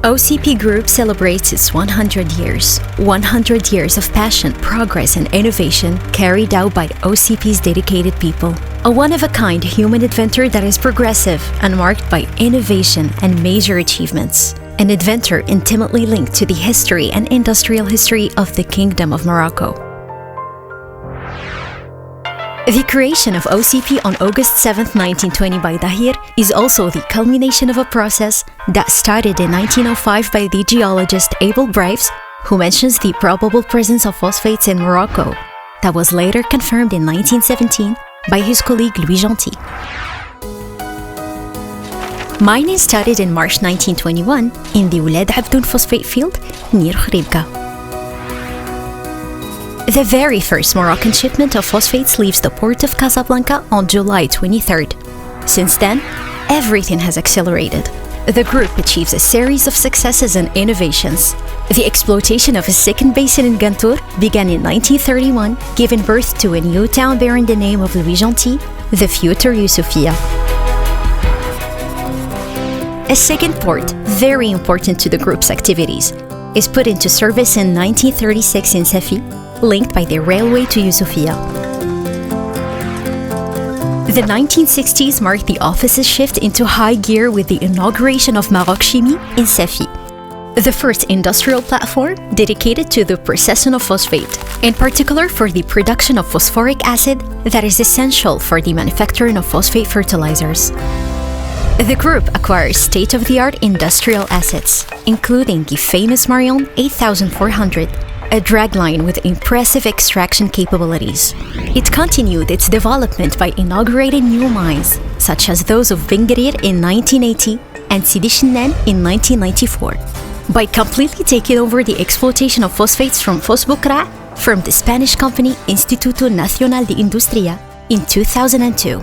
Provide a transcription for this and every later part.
OCP Group celebrates its 100 years. 100 years of passion, progress, and innovation carried out by OCP's dedicated people. A one-of-a-kind human adventure that is progressive and marked by innovation and major achievements. An adventure intimately linked to the history and industrial history of the Kingdom of Morocco. The creation of OCP on August 7, 1920 by Dahir is also the culmination of a process that started in 1905 by the geologist Abel Brives, who mentions the probable presence of phosphates in Morocco, that was later confirmed in 1917 by his colleague Louis Gentil. Mining started in March 1921 in the Ouled Abdoun phosphate field near Khribga. The very first Moroccan shipment of phosphates leaves the port of Casablanca on July 23rd. Since then, everything has accelerated. The group achieves a series of successes and innovations. The exploitation of a second basin in Gantour began in 1931, giving birth to a new town bearing the name of Louis Gentil, the future Youssoufia. A second port, very important to the group's activities, is put into service in 1936 in Safi, linked by the railway to Youssoufia. The 1960s marked the office's shift into high gear with the inauguration of Maroc Chimie in Safi, the first industrial platform dedicated to the processing of phosphate, in particular for the production of phosphoric acid that is essential for the manufacturing of phosphate fertilizers. The group acquires state-of-the-art industrial assets, including the famous Marion 8400, a dragline with impressive extraction capabilities. It continued its development by inaugurating new mines, such as those of Benguerir in 1980 and Sidi Chennane in 1994, by completely taking over the exploitation of phosphates from Fosbukra from the Spanish company Instituto Nacional de Industria in 2002.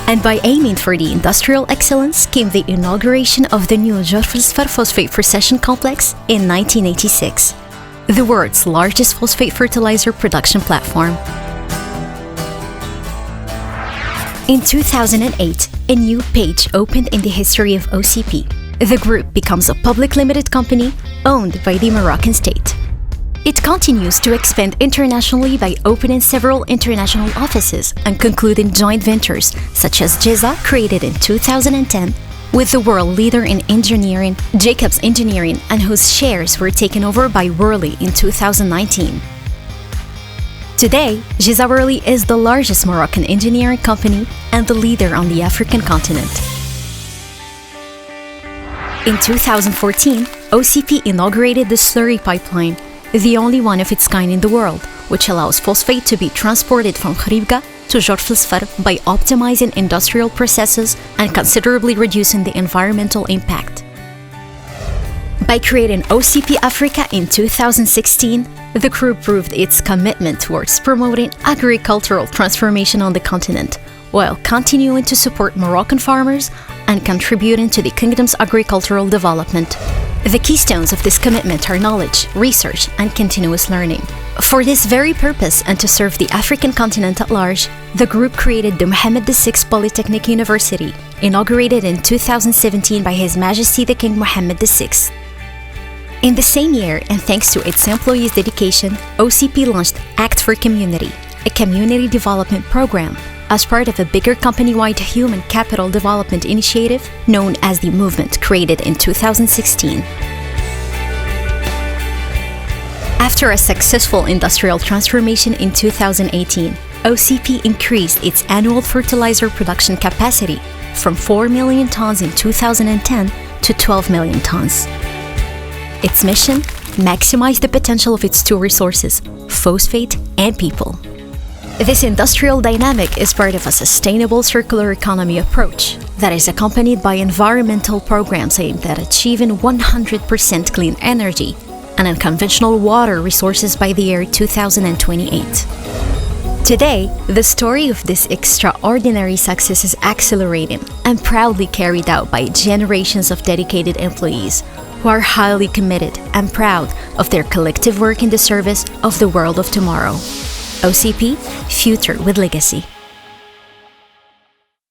And by aiming for the industrial excellence came the inauguration of the new Jorfelsfar phosphate procession complex in 1986, the world's largest phosphate fertilizer production platform. In 2008, a new page opened in the history of OCP. The group becomes a public limited company owned by the Moroccan state. It continues to expand internationally by opening several international offices and concluding joint ventures such as GESA, created in 2010, with the world leader in engineering, Jacobs Engineering, and whose shares were taken over by Worley in 2019. Today, GESA Worley is the largest Moroccan engineering company and the leader on the African continent. In 2014, OCP inaugurated the slurry pipeline, the only one of its kind in the world, which allows phosphate to be transported from Khribga to Jorfelsfar by optimizing industrial processes and considerably reducing the environmental impact. By creating OCP Africa in 2016, the group proved its commitment towards promoting agricultural transformation on the continent, while continuing to support Moroccan farmers and contributing to the kingdom's agricultural development. The keystones of this commitment are knowledge, research, and continuous learning. For this very purpose and to serve the African continent at large, the group created the Mohammed VI Polytechnic University, inaugurated in 2017 by His Majesty the King Mohammed VI. In the same year, and thanks to its employees' dedication, OCP launched Act for Community, a community development program, as part of a bigger company-wide human capital development initiative known as the Movement, created in 2016. After a successful industrial transformation in 2018, OCP increased its annual fertilizer production capacity from 4 million tons in 2010 to 12 million tons. Its mission? Maximize the potential of its two resources, phosphate and people. This industrial dynamic is part of a sustainable circular economy approach that is accompanied by environmental programs aimed at achieving 100% clean energy and unconventional water resources by the year 2028. Today, the story of this extraordinary success is accelerating and proudly carried out by generations of dedicated employees who are highly committed and proud of their collective work in the service of the world of tomorrow. OCP, Future with Legacy.